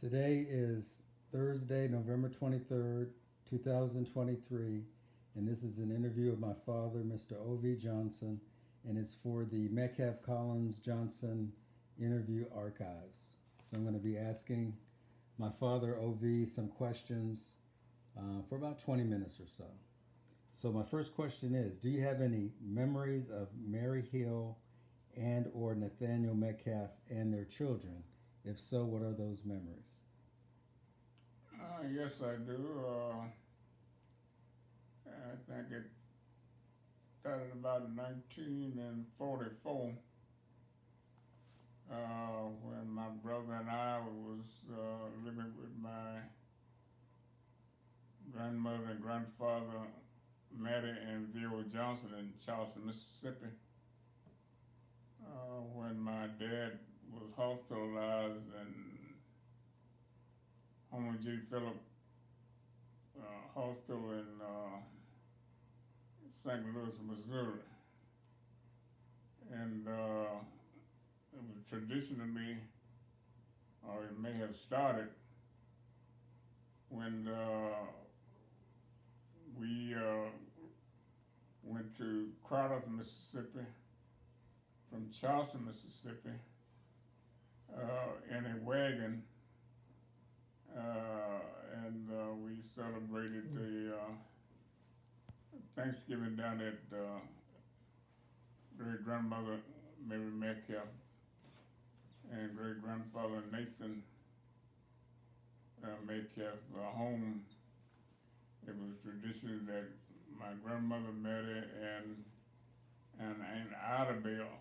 Today is Thursday, November 23rd, 2023, and this is an interview of my father, Mr. O.V. Johnson, and it's for the Metcalf Collins Johnson Interview Archives. So I'm going to be asking my father, O.V., some questions for about 20 minutes or so. So my first question is, do you have any memories of Mary Hill and or Nathaniel Metcalf and their children? If so, what are those memories? Yes, I do. I think it started about 1944 when my brother and I was living with my grandmother and grandfather, Mattie and Viola Johnson in Charleston, Mississippi. When my dad was hospitalized and Homer G. Phillip Hospital in St. Louis, Missouri. And it was traditionally, or it may have started, when we went to Crowder, Mississippi, from Charleston, Mississippi, in a wagon. And we celebrated the Thanksgiving down at great grandmother Mary Metcalf and great grandfather Nathan Metcalf home. It was tradition that my grandmother Mattie and Aunt Ida Bell,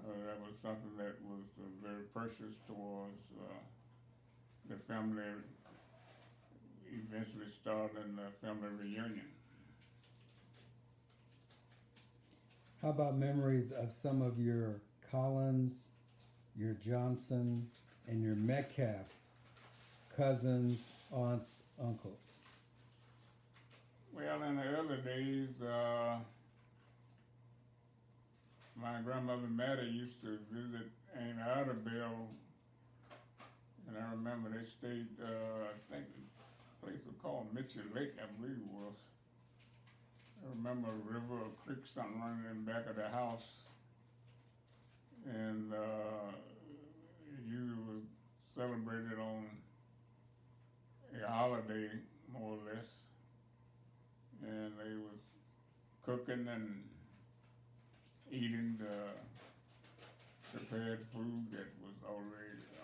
that was something that was very precious towards the family, eventually starting the family reunion. How about memories of some of your Collins, your Johnson, and your Metcalf cousins, aunts, uncles? Well, in the early days, my grandmother Mattie used to visit Aunt Ida Bell. And I remember they stayed, I think the place was called Mitchell Lake, I believe it was. I remember a river or creek, something running in the back of the house. And it usually was celebrated on a holiday, more or less. And they was cooking and eating the prepared food that was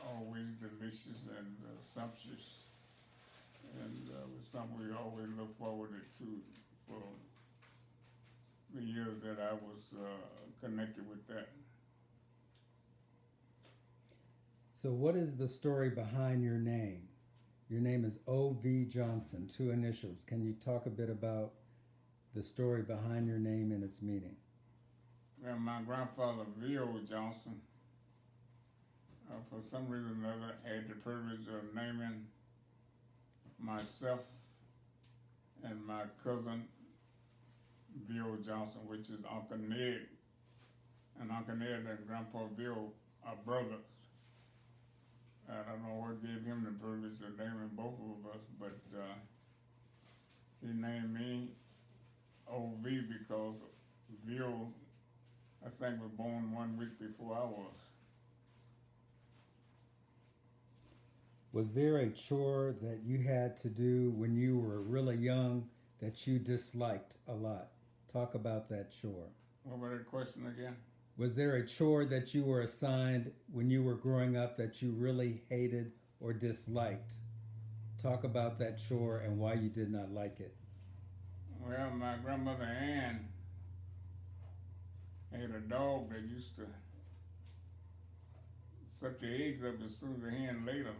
always delicious and sumptuous, and it was something we always look forward to for the years that I was connected with that. So what is the story behind your name? Your name is O.V. Johnson, two initials. Can you talk a bit about the story behind your name and its meaning? Well, my grandfather, Viola Johnson, for some reason or another, had the privilege of naming myself and my cousin, Viola Johnson, which is Uncle Ned. And Uncle Ned and Grandpa Viola are brothers. I don't know what gave him the privilege of naming both of us, but he named me O.V. because Viola, I think, was born 1 week before I was. Was there a chore that you had to do when you were really young that you disliked a lot? Talk about that chore. What was that question again? Was there a chore that you were assigned when you were growing up that you really hated or disliked? Talk about that chore and why you did not like it. Well, my grandmother Ann had a dog that used to suck the eggs up as soon as the hen laid them.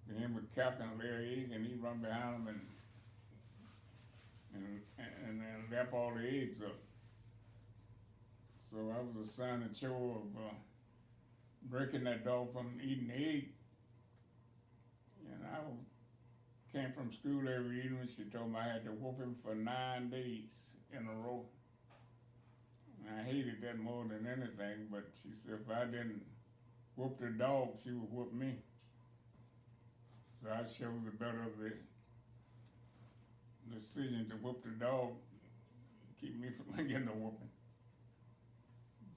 The hen would cap and lay an egg, and he'd run behind them and then lap all the eggs up. So I was assigned the chore of breaking that dog from eating the egg. And I came from school every evening. She told me I had to whoop him for 9 days in a row. And I hated that more than anything, but she said if I didn't whoop the dog, she would whoop me. So I chose the better of the decision to whoop the dog, keep me from getting a whooping.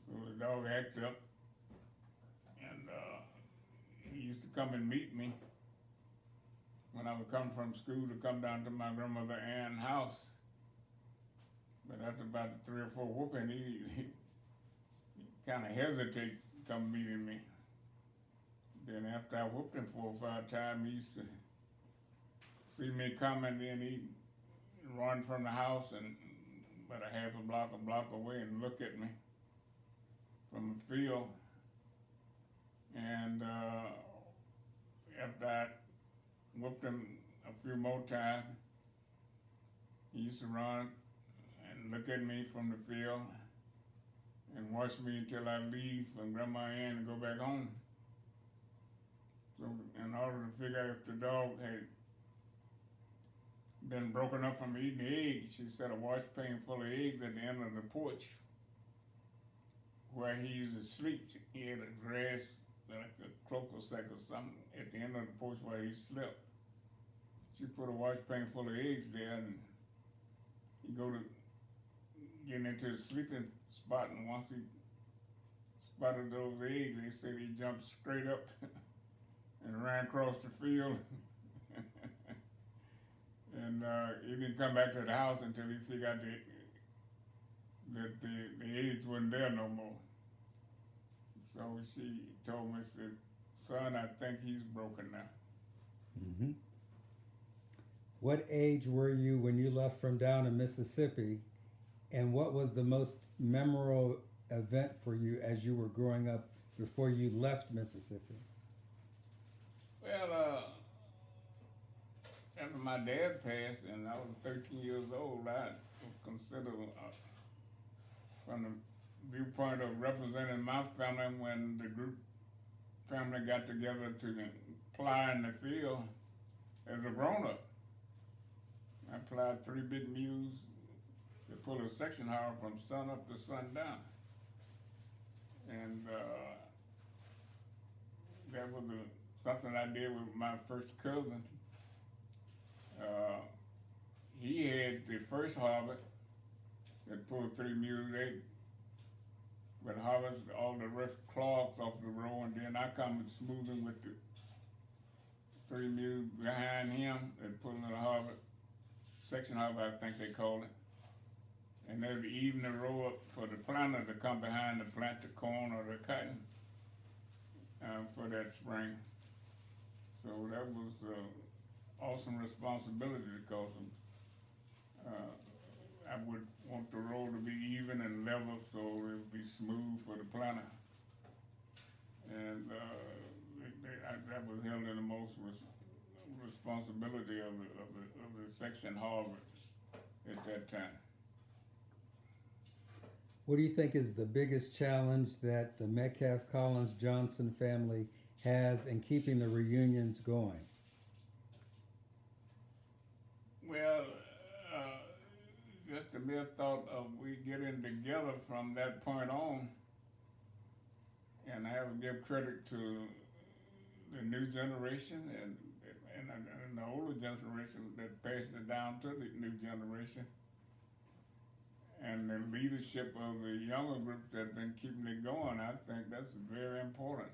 So the dog acted up, and he used to come and meet me when I would come from school to come down to my grandmother Ann's house. But after about 3 or 4 whooping, he kind of hesitated to come meeting me. Then after I whooped him 4 or 5 times, he used to see me coming, then he'd run from the house and about a half a block away and look at me from the field. And after I whooped him a few more times, he used to run and look at me from the field and watch me until I leave from Grandma Ann and go back home. So in order to figure out if the dog had been broken up from eating eggs, she set a wash pan full of eggs at the end of the porch where he used to sleep. He had a grass, like a cloak or sack or something, at the end of the porch where he slept. She put a wash pan full of eggs there, and he go to get into his sleeping spot, and once he spotted those eggs, they said he jumped straight up and ran across the field. And he didn't come back to the house until he figured out that the eggs wasn't there no more. So she told me, said, "Son, I think he's broken now." Mm-hmm. What age were you when you left from down in Mississippi, and what was the most memorable event for you as you were growing up before you left Mississippi? Well, after my dad passed and I was 13 years old, I considered, from the viewpoint of representing my family, when the group family got together to plow in the field as a grown-up. I plowed 3 big mules to pull a section harrow from sun up to sundown. And that was something I did with my first cousin. He had the first harvest that pulled 3 mules. They would harvest all the rough clogs off the road, and then I come and smoothing with the 3 mules behind him and pulling the harvest, section harvest I think they call it. And they would even the row up for the planter to come behind to plant the corn or the cotton for that spring. So that was awesome responsibility because I would want the road to be even and level so it would be smooth for the planter. And that was held in the most responsibility of the section harvest at that time. What do you think is the biggest challenge that the Metcalf, Collins, Johnson family has in keeping the reunions going? Well, just the mere thought of we getting together from that point on, and I have to give credit to the new generation and the older generation that passed it down to the new generation, and the leadership of the younger group that's been keeping it going. I think that's very important.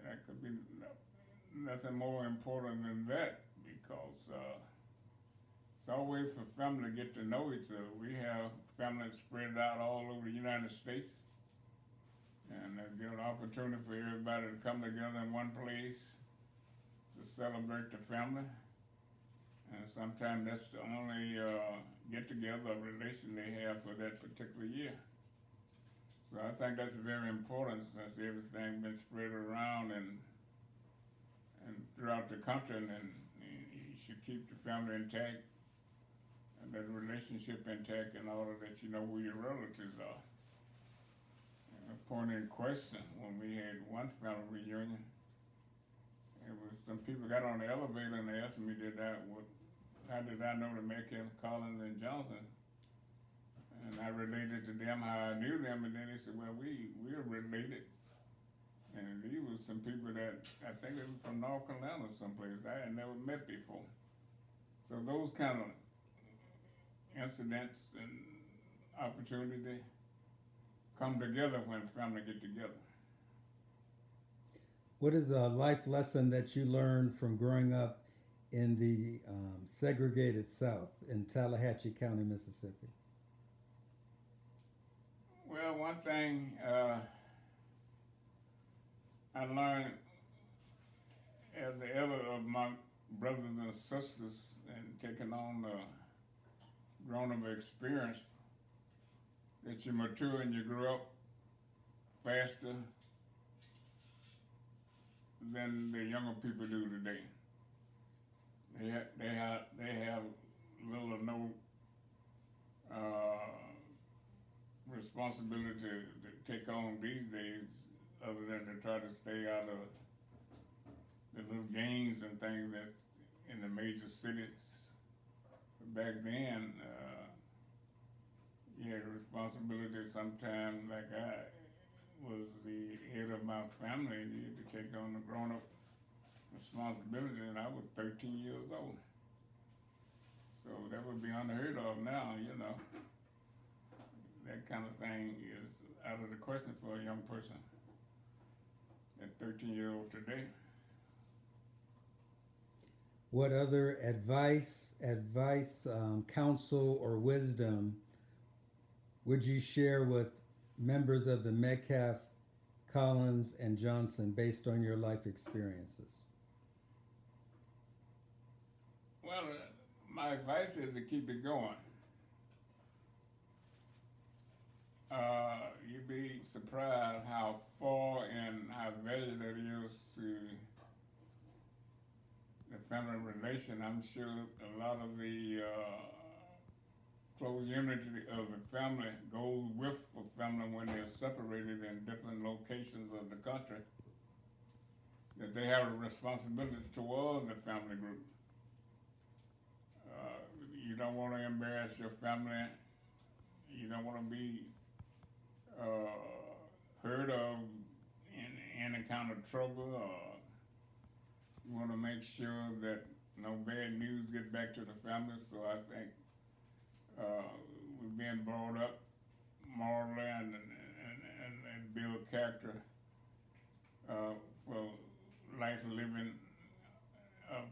That could be nothing more important than that, because it's always for family to get to know each other. We have families spread out all over the United States, and give an opportunity for everybody to come together in one place to celebrate the family. And sometimes that's the only get-together relation they have for that particular year. So I think that's very important, since everything's been spread around and throughout the country, and you should keep the family intact and that relationship intact in order that you know who your relatives are. And a point in question, when we had one family reunion, it was some people got on the elevator and they asked me, how did I know the Metcalf, Collins, and Johnson? And I related to them how I knew them, and then they said, well, we're related. And he was with some people that I think they were from North Carolina someplace I had never met before. So those kind of incidents and opportunity come together when family get together. What is a life lesson that you learned from growing up in the segregated South in Tallahatchie County, Mississippi? Well, one thing I learned as the elder of my brothers and sisters and taking on the grown-up experience that you mature and you grow up faster than the younger people do today. They have little or no responsibility to take on these days, other than to try to stay out of the little gangs and things that's in the major cities. Back then, you had a responsibility sometime, like I was the head of my family, and you had to take on the grown-up responsibility, and I was 13 years old. So that would be unheard of now, you know. That kind of thing is out of the question for a young person at 13-year-old today. What other advice, counsel, or wisdom would you share with members of the Metcalf, Collins, and Johnson based on your life experiences? Well, my advice is to keep it going. You'd be surprised how far and how valuable it is to the family relation. I'm sure a lot of the close unity of the family goes with the family when they're separated in different locations of the country, that they have a responsibility toward the family group. You don't want to embarrass your family. You don't want to be heard of in any kind of trouble. You want to make sure that no bad news get back to the family. So I think we're being brought up morally and build character for life living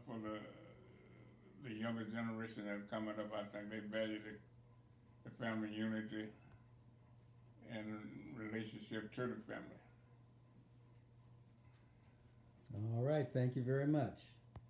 for the younger generation that's coming up. I think they value the family unity and relationship to the family. All right, thank you very much.